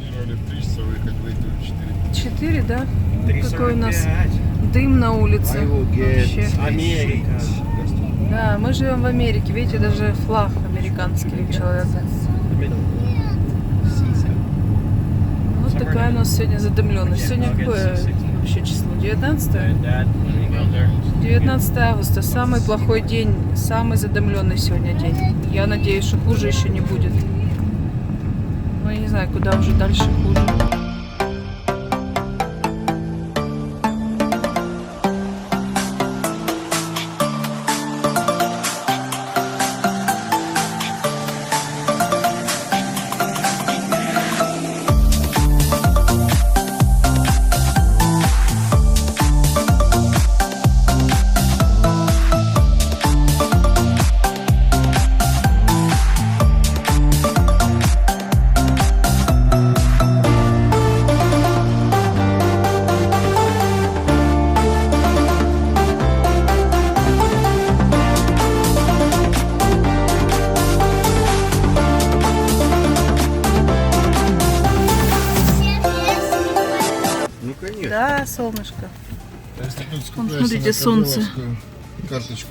планировали в 3 часа выехать, выехали в 4. 4, да? 3:45. Какой у нас дым на улице. Вообще. Америка. Да, мы живем в Америке. Видите, даже флаг американский у человека. Вот такая у нас сегодня задымленность. Сегодня какое вообще число? 19? 19 августа. Самый плохой день, самый задымленный сегодня день. Я надеюсь, что хуже еще не будет. Ну, я не знаю, куда уже дальше хуже. Ну, конечно. Да, солнышко. Если тут Вон, скупаешься смотрите, на солнце. королевскую карточку.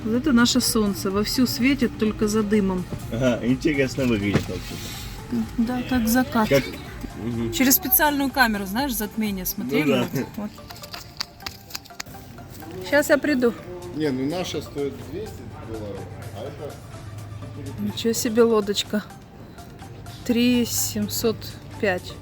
Вот это наше солнце. Вовсю светит, только за дымом. Ага, интересно выглядит вообще-то. Да, как закат. Как... Через специальную камеру, знаешь, затмение смотрели. Ну да. Вот. Сейчас я приду. Не, ну наша стоит 200 долларов, а это... Ничего себе лодочка. 3705.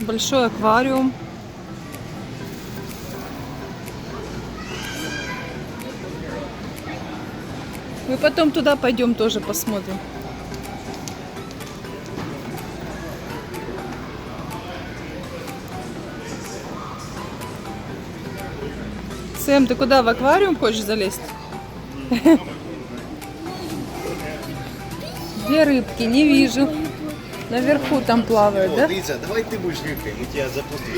Большой аквариум. Мы потом туда пойдем тоже посмотрим. Сэм, ты куда, в аквариум хочешь залезть? Где рыбки? Не вижу. Наверху там плавают, да? Лиза, давай ты будешь рыбкой, мы тебя запустим.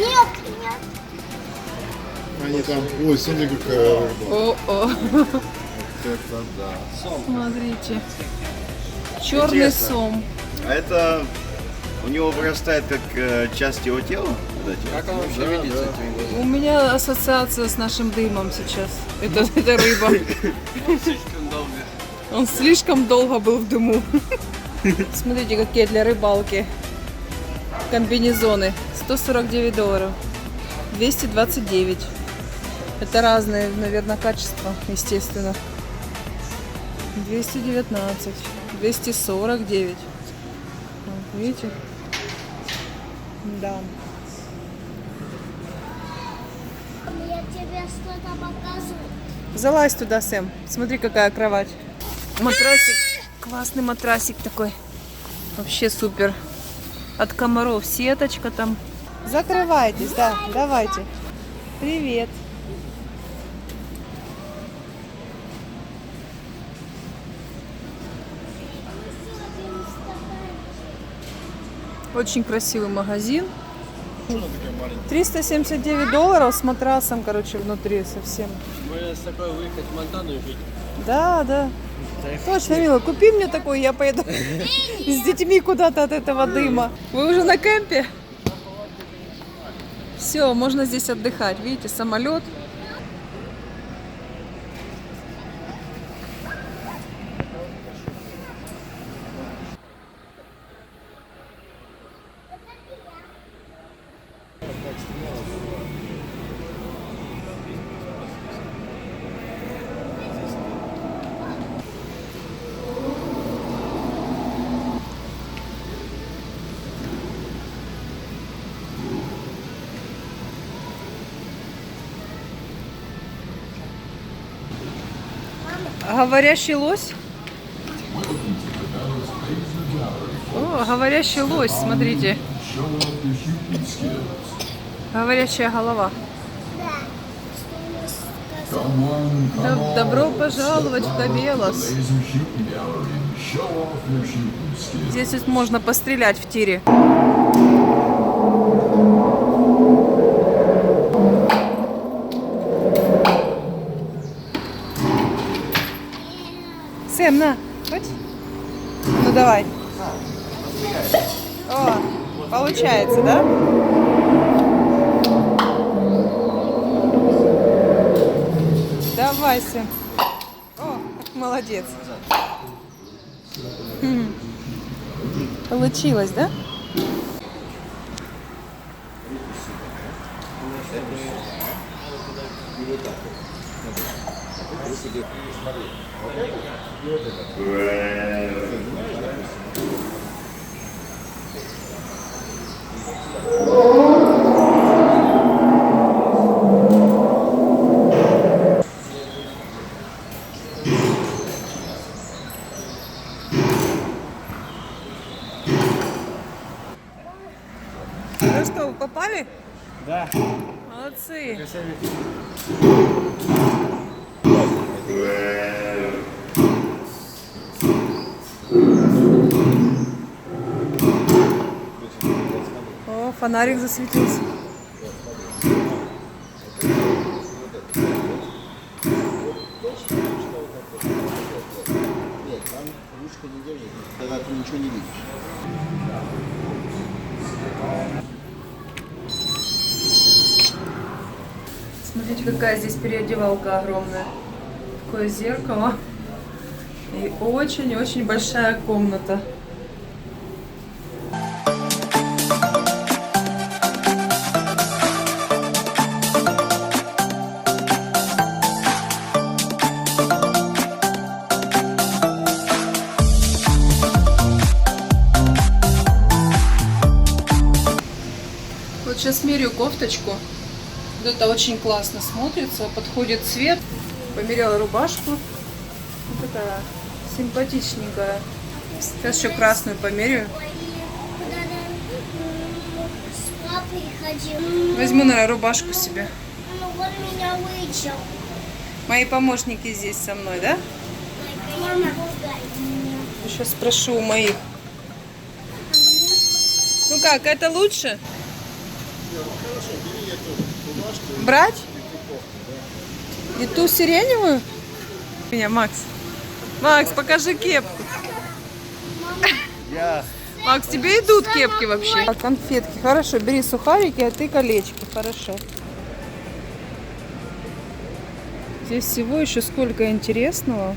Они там... Ой, смотри, какая рыба. О-о. Это да. Смотрите. Черный Интересно. сом. А это у него вырастает как часть его тела? Вот эти? Как он вообще видит с этими глазами? У меня ассоциация с нашим дымом сейчас. Это рыба. Он слишком долго был в дыму. Смотрите, какие для рыбалки комбинезоны. 149 долларов. 229. Это разные, наверное, качества, естественно. 219. 249. Вот, видите? Да. Я тебе что-то показываю. Залазь туда, Сэм. Смотри, какая кровать. Матрасик. Классный матрасик такой. Вообще супер. От комаров сеточка там. Закрывайтесь, да, давайте. Привет. Очень красивый магазин. 379 долларов с матрасом, короче, внутри совсем. Можно с такой выехать в Монтану и жить. Да, да. Точно, Мила, купи мне такой, я поеду с детьми куда-то от этого дыма. Вы уже на кемпе? Все, можно здесь отдыхать. Видите, самолет. Говорящий лось. О, говорящий лось, смотрите. Говорящая голова. Добро пожаловать в Кабелос. Здесь вот можно пострелять в тире. Сэм, на, хоть? Ну давай. О, получается, да? Давай, Сэм. О, молодец. Получилось, да? Ну что, вы попали? Да. Молодцы. О, фонарик засветился. Нет, там ручка не держит, тогда ты ничего не видишь. Смотрите, какая здесь переодевалка огромная. Такое зеркало. И очень-очень большая комната. Вот сейчас меряю кофточку. Вот это очень классно смотрится, подходит цвет. Померяла рубашку. Вот такая симпатичненькая. Сейчас еще красную померяю. С папой ходил. Возьму, наверное, рубашку себе. Ну, он меня вычел. Мои помощники здесь со мной, да? Мама. Сейчас спрошу у моих. Ну как, это лучше? Брать? И ту сиреневую? Меня, Макс. Макс, покажи кепку. Макс, тебе идут кепки вообще? А, конфетки. Хорошо, бери сухарики, а ты колечко. Хорошо. Здесь всего еще сколько интересного.